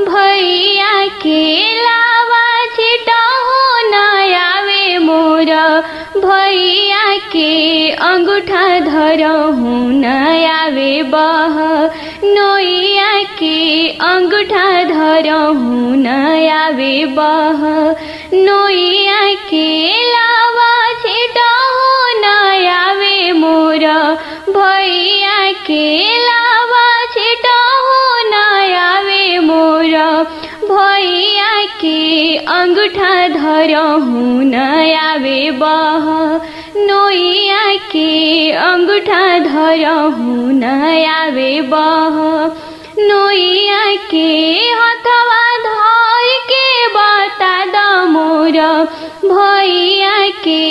भैया के लावा छिटहो न आवे मोर भैया के अंगूठा धरहु न आवे बह नोइया के अंगूठा धरहु न आवे बह नोइया के लावा छिटहो न आवे मोर भैया के लावा छिटहो न आवे मोर भैया के अंगूठा धरहु न आवे बह नोइया के अंगूठा धरहु न आवे बह नोइया के हथवा धर के बता द मोर भैया के